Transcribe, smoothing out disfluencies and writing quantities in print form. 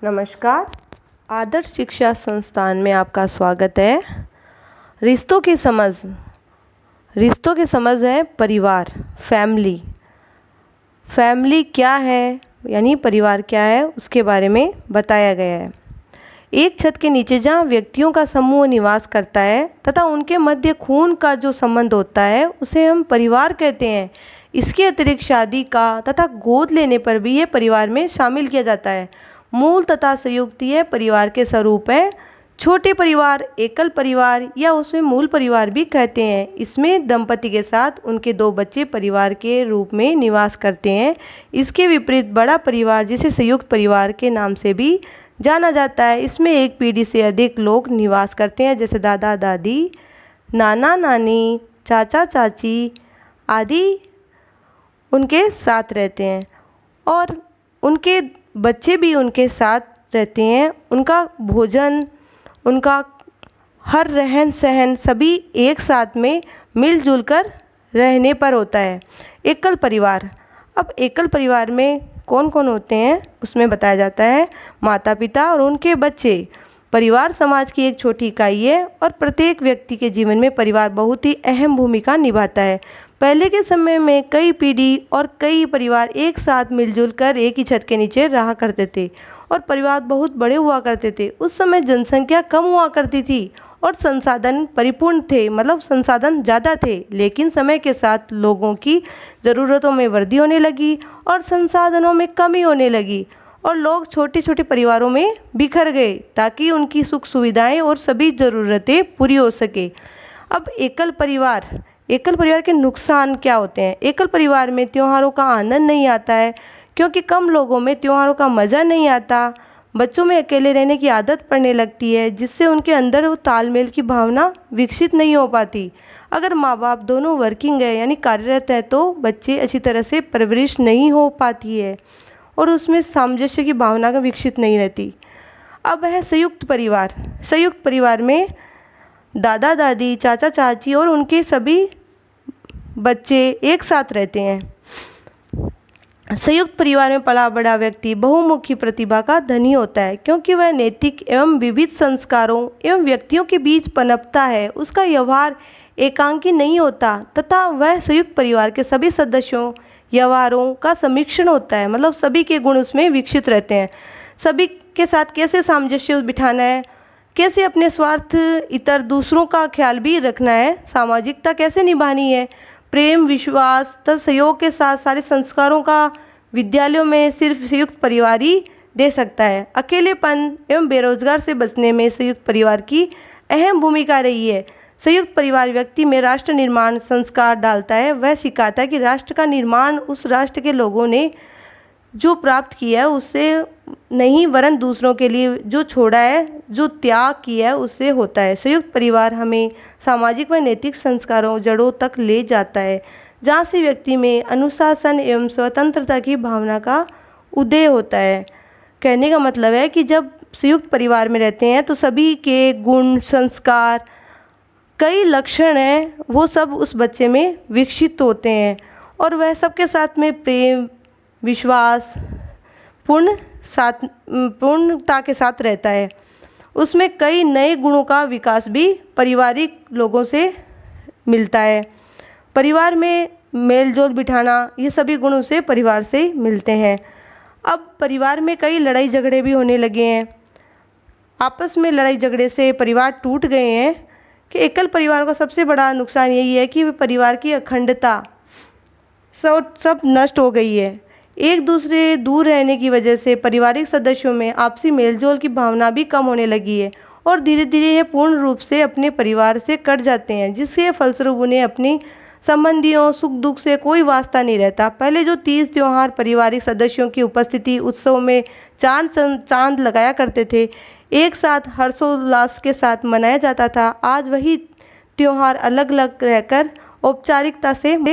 नमस्कार। आदर्श शिक्षा संस्थान में आपका स्वागत है। रिश्तों की समझ है परिवार, फैमिली क्या है यानी परिवार क्या है उसके बारे में बताया गया है। एक छत के नीचे जहाँ व्यक्तियों का समूह निवास करता है तथा उनके मध्य खून का जो संबंध होता है उसे हम परिवार कहते हैं। इसके अतिरिक्त शादी का तथा गोद लेने पर भी ये परिवार में शामिल किया जाता है। मूल तथा संयुक्त ये परिवार के स्वरूप हैं। छोटे परिवार, एकल परिवार या उसमें मूल परिवार भी कहते हैं। इसमें दंपति के साथ उनके 2 बच्चे परिवार के रूप में निवास करते हैं। इसके विपरीत बड़ा परिवार जिसे संयुक्त परिवार के नाम से भी जाना जाता है, इसमें एक पीढ़ी से अधिक लोग निवास करते हैं, जैसे दादा दादी, नाना नानी, चाचा चाची आदि उनके साथ रहते हैं और उनके बच्चे भी उनके साथ रहते हैं। उनका भोजन, उनका हर रहन सहन सभी एक साथ में मिलजुल कर रहने पर होता है। एकल परिवार, अब एकल परिवार में कौन कौन होते हैं उसमें बताया जाता है माता पिता और उनके बच्चे। परिवार समाज की एक छोटी इकाई है और प्रत्येक व्यक्ति के जीवन में परिवार बहुत ही अहम भूमिका निभाता है। पहले के समय में कई पीढ़ी और कई परिवार एक साथ मिलजुल कर एक ही छत के नीचे रहा करते थे और परिवार बहुत बड़े हुआ करते थे। उस समय जनसंख्या कम हुआ करती थी और संसाधन परिपूर्ण थे, मतलब संसाधन ज़्यादा थे। लेकिन समय के साथ लोगों की ज़रूरतों में वृद्धि होने लगी और संसाधनों में कमी होने लगी और लोग छोटे छोटे परिवारों में बिखर गए ताकि उनकी सुख सुविधाएं और सभी ज़रूरतें पूरी हो सके। अब एकल परिवार के नुकसान क्या होते हैं? एकल परिवार में त्योहारों का आनंद नहीं आता है क्योंकि कम लोगों में त्योहारों का मज़ा नहीं आता। बच्चों में अकेले रहने की आदत पड़ने लगती है जिससे उनके अंदर वो तालमेल की भावना विकसित नहीं हो पाती। अगर माँ बाप दोनों वर्किंग है यानी कार्यरत है तो बच्चे अच्छी तरह से परवरिश नहीं हो पाती है और उसमें सामंजस्य की भावना का विकसित नहीं रहती। अब है संयुक्त परिवार में दादा दादी, चाचा चाची और उनके सभी बच्चे एक साथ रहते हैं। संयुक्त परिवार में पला बड़ा व्यक्ति बहुमुखी प्रतिभा का धनी होता है क्योंकि वह नैतिक एवं विविध संस्कारों एवं व्यक्तियों के बीच पनपता है। उसका व्यवहार एकांकी नहीं होता तथा वह संयुक्त परिवार के सभी सदस्यों व्यवहारों का समीक्षण होता है, मतलब सभी के गुण उसमें विकसित रहते हैं। सभी के साथ कैसे सामंजस्य बिठाना है, कैसे अपने स्वार्थ इतर दूसरों का ख्याल भी रखना है, सामाजिकता कैसे निभानी है, प्रेम विश्वास तथा सहयोग के साथ सारे संस्कारों का विद्यालयों में सिर्फ संयुक्त परिवार ही दे सकता है। अकेलेपन एवं बेरोजगार से बचने में संयुक्त परिवार की अहम भूमिका रही है। संयुक्त परिवार व्यक्ति में राष्ट्र निर्माण संस्कार डालता है। वह सिखाता है कि राष्ट्र का निर्माण उस राष्ट्र के लोगों ने जो प्राप्त किया है उससे नहीं वरन दूसरों के लिए जो छोड़ा है, जो त्याग किया है उससे होता है। संयुक्त परिवार हमें सामाजिक व नैतिक संस्कारों जड़ों तक ले जाता है जहाँ से व्यक्ति में अनुशासन एवं स्वतंत्रता की भावना का उदय होता है। कहने का मतलब है कि जब संयुक्त परिवार में रहते हैं तो सभी के गुण, संस्कार, कई लक्षण हैं वो सब उस बच्चे में विकसित होते हैं और वह सबके साथ में प्रेम विश्वास पूर्णता के साथ रहता है। उसमें कई नए गुणों का विकास भी पारिवारिक लोगों से मिलता है। परिवार में मेल जोल बिठाना, ये सभी गुण उसे परिवार से मिलते हैं। अब परिवार में कई लड़ाई झगड़े भी होने लगे हैं। आपस में लड़ाई झगड़े से परिवार टूट गए हैं कि एकल परिवार का सबसे बड़ा नुकसान यही है कि परिवार की अखंडता सब नष्ट हो गई है। एक दूसरे दूर रहने की वजह से पारिवारिक सदस्यों में आपसी मेलजोल की भावना भी कम होने लगी है और धीरे धीरे ये पूर्ण रूप से अपने परिवार से कट जाते हैं, जिसके फलस्वरूप उन्हें अपनी संबंधियों सुख दुख से कोई वास्ता नहीं रहता। पहले जो तीज त्योहार पारिवारिक सदस्यों की उपस्थिति उत्सव में चांद लगाया करते थे, एक साथ हर्षोल्लास के साथ मनाया जाता था, आज वही त्योहार अलग अलग रहकर औपचारिकता से